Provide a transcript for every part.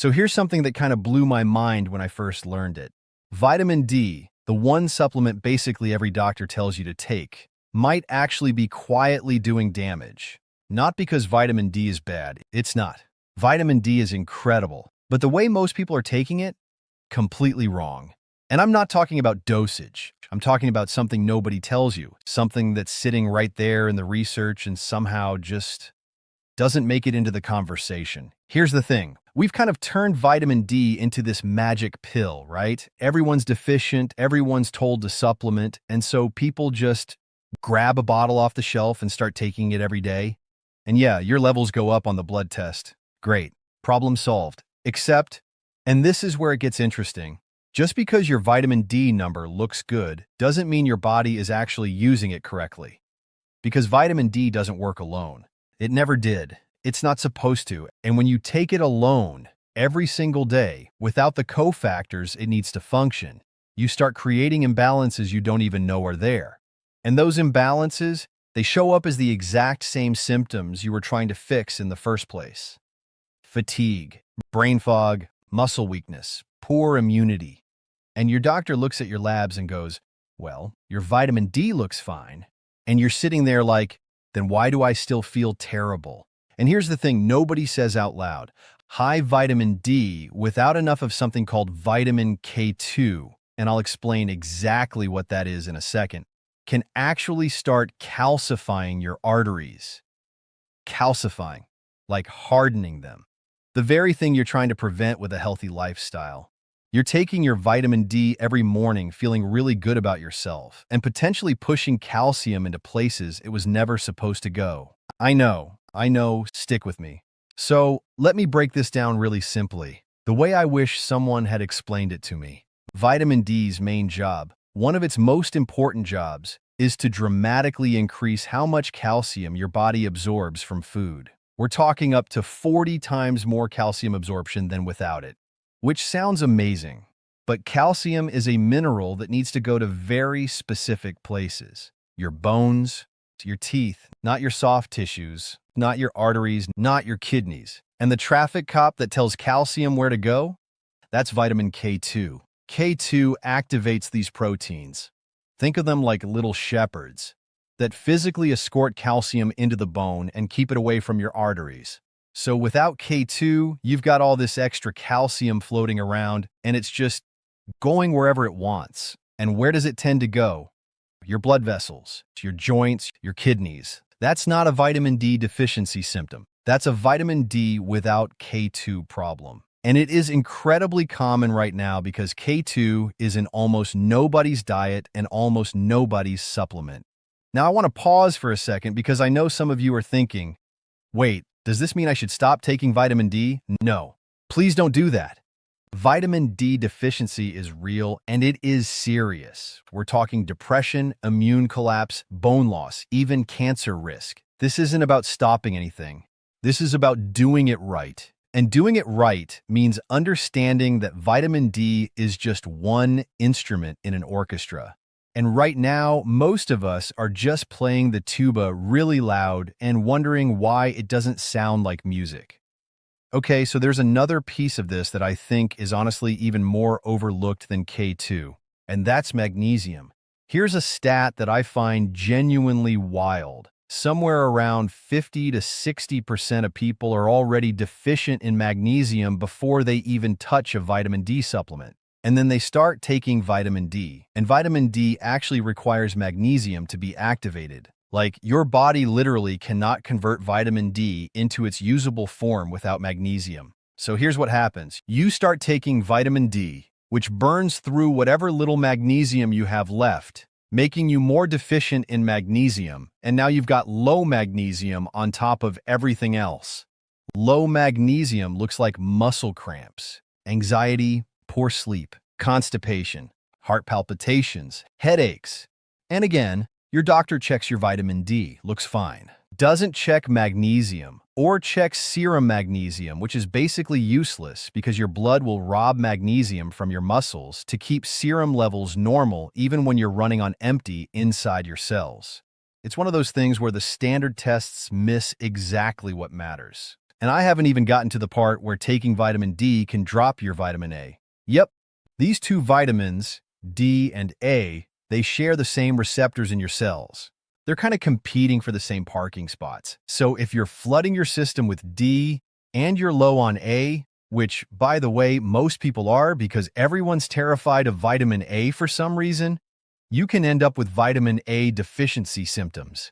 So here's something that kind of blew my mind when I first learned it. Vitamin D, the one supplement basically every doctor tells you to take, might actually be quietly doing damage. Not because vitamin D is bad, it's not. Vitamin D is incredible, but the way most people are taking it, completely wrong. And I'm not talking about dosage. I'm talking about something nobody tells you, something that's sitting right there in the research and somehow just doesn't make it into the conversation. Here's the thing. We've kind of turned vitamin D into this magic pill, right? Everyone's deficient, everyone's told to supplement, and so people just grab a bottle off the shelf and start taking it every day. And yeah, your levels go up on the blood test. Great. Problem solved. Except, and this is where it gets interesting, just because your vitamin D number looks good doesn't mean your body is actually using it correctly. Because vitamin D doesn't work alone. It never did. It's not supposed to. And when you take it alone, every single day, without the cofactors it needs to function, you start creating imbalances you don't even know are there. And those imbalances, they show up as the exact same symptoms you were trying to fix in the first place. Fatigue, brain fog, muscle weakness, poor immunity. And your doctor looks at your labs and goes, well, your vitamin D looks fine. And you're sitting there like, then why do I still feel terrible? And here's the thing nobody says out loud. High vitamin D without enough of something called vitamin K2, and I'll explain exactly what that is in a second, can actually start calcifying your arteries. Calcifying, like hardening them. The very thing you're trying to prevent with a healthy lifestyle. You're taking your vitamin D every morning feeling really good about yourself and potentially pushing calcium into places it was never supposed to go. I know, stick with me. So let me break this down really simply, the way I wish someone had explained it to me. Vitamin D's main job, one of its most important jobs, is to dramatically increase how much calcium your body absorbs from food. We're talking up to 40 times more calcium absorption than without it. Which sounds amazing, but calcium is a mineral that needs to go to very specific places. Your bones, your teeth, not your soft tissues, not your arteries, not your kidneys. And the traffic cop that tells calcium where to go? That's vitamin K2. K2 activates these proteins. Think of them like little shepherds that physically escort calcium into the bone and keep it away from your arteries. So without K2, you've got all this extra calcium floating around, and it's just going wherever it wants. And where does it tend to go? Your blood vessels, your joints, your kidneys. That's not a vitamin D deficiency symptom. That's a vitamin D without K2 problem. And it is incredibly common right now because K2 is in almost nobody's diet and almost nobody's supplement. Now I want to pause for a second because I know some of you are thinking, wait, does this mean I should stop taking vitamin D? No, please don't do that. Vitamin D deficiency is real and it is serious. We're talking depression, immune collapse, bone loss, even cancer risk. This isn't about stopping anything. This is about doing it right. And doing it right means understanding that vitamin D is just one instrument in an orchestra. And right now, most of us are just playing the tuba really loud and wondering why it doesn't sound like music. Okay, so there's another piece of this that I think is honestly even more overlooked than K2, and that's magnesium. Here's a stat that I find genuinely wild. Somewhere around 50 to 60% of people are already deficient in magnesium before they even touch a vitamin D supplement. And then they start taking vitamin D. And vitamin D actually requires magnesium to be activated. Like, your body literally cannot convert vitamin D into its usable form without magnesium. So here's what happens. You start taking vitamin D, which burns through whatever little magnesium you have left, making you more deficient in magnesium. And now you've got low magnesium on top of everything else. Low magnesium looks like muscle cramps, anxiety, poor sleep, constipation, heart palpitations, headaches. And again, your doctor checks your vitamin D, looks fine. Doesn't check magnesium or check serum magnesium, which is basically useless because your blood will rob magnesium from your muscles to keep serum levels normal even when you're running on empty inside your cells. It's one of those things where the standard tests miss exactly what matters. And I haven't even gotten to the part where taking vitamin D can drop your vitamin A. Yep, these two vitamins, D and A, they share the same receptors in your cells. They're kind of competing for the same parking spots. So if you're flooding your system with D and you're low on A, which, by the way, most people are because everyone's terrified of vitamin A for some reason, you can end up with vitamin A deficiency symptoms.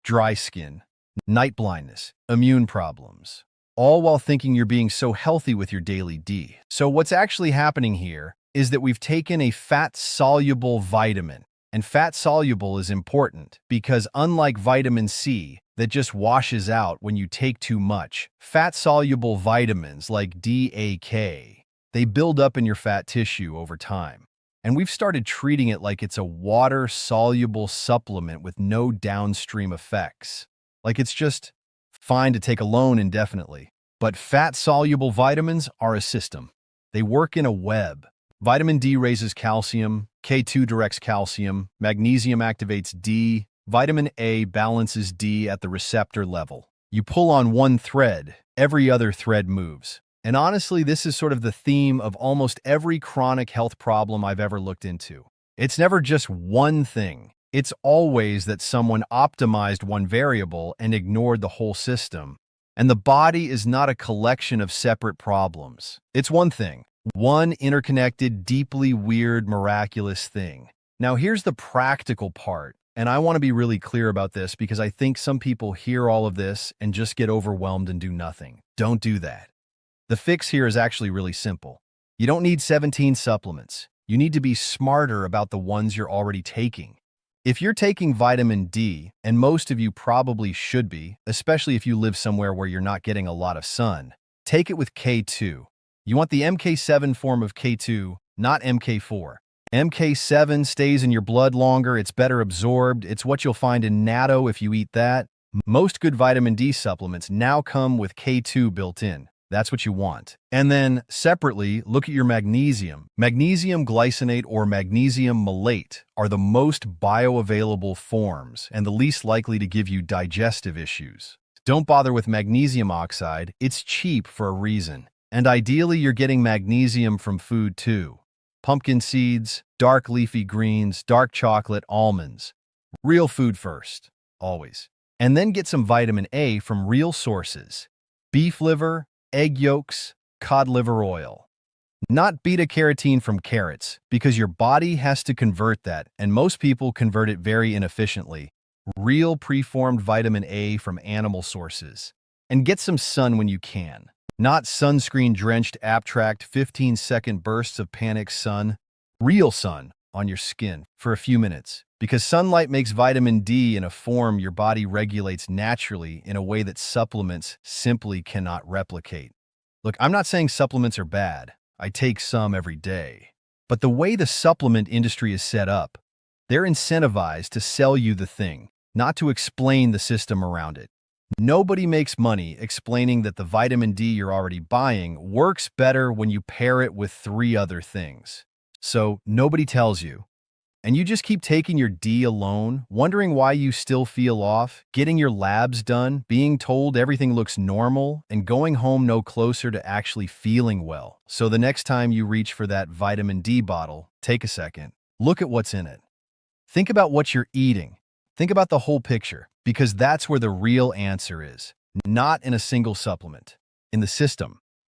Dry skin, night blindness, immune problems, all while thinking you're being so healthy with your daily D. So what's actually happening here is that we've taken a fat-soluble vitamin. And fat-soluble is important because unlike vitamin C that just washes out when you take too much, fat-soluble vitamins like DAK, they build up in your fat tissue over time. And we've started treating it like it's a water-soluble supplement with no downstream effects. Like it's just fine to take alone indefinitely. But fat-soluble vitamins are a system. They work in a web. Vitamin D raises calcium, K2 directs calcium, magnesium activates D, vitamin A balances D at the receptor level. You pull on one thread, every other thread moves. And honestly, this is sort of the theme of almost every chronic health problem I've ever looked into. It's never just one thing. It's always that someone optimized one variable and ignored the whole system. And the body is not a collection of separate problems. It's one thing. One interconnected, deeply weird, miraculous thing. Now, here's the practical part, and I want to be really clear about this because I think some people hear all of this and just get overwhelmed and do nothing. Don't do that. The fix here is actually really simple. You don't need 17 supplements. You need to be smarter about the ones you're already taking. If you're taking vitamin D, and most of you probably should be, especially if you live somewhere where you're not getting a lot of sun, take it with K2. You want the MK7 form of K2, not MK4. MK7 stays in your blood longer, it's better absorbed, it's what you'll find in Natto if you eat that. Most good vitamin D supplements now come with K2 built in. That's what you want. And then, separately, look at your magnesium. Magnesium glycinate or magnesium malate are the most bioavailable forms and the least likely to give you digestive issues. Don't bother with magnesium oxide, it's cheap for a reason. And ideally, you're getting magnesium from food too. Pumpkin seeds, dark leafy greens, dark chocolate, almonds. Real food first, always. And then get some vitamin A from real sources. Beef liver, egg yolks, cod liver oil. Not beta-carotene from carrots, because your body has to convert that, and most people convert it very inefficiently. Real preformed vitamin A from animal sources. And get some sun when you can. Not sunscreen-drenched abstract 15-second bursts of panic sun. Real sun on your skin for a few minutes. Because sunlight makes vitamin D in a form your body regulates naturally in a way that supplements simply cannot replicate. Look, I'm not saying supplements are bad. I take some every day. But the way the supplement industry is set up, they're incentivized to sell you the thing, not to explain the system around it. Nobody makes money explaining that the vitamin D you're already buying works better when you pair it with 3 other things. So nobody tells you. And you just keep taking your D alone, wondering why you still feel off, getting your labs done, being told everything looks normal, and going home no closer to actually feeling well. So the next time you reach for that vitamin D bottle, take a second. Look at what's in it. Think about what you're eating. Think about the whole picture, because that's where the real answer is. Not in a single supplement. In the system.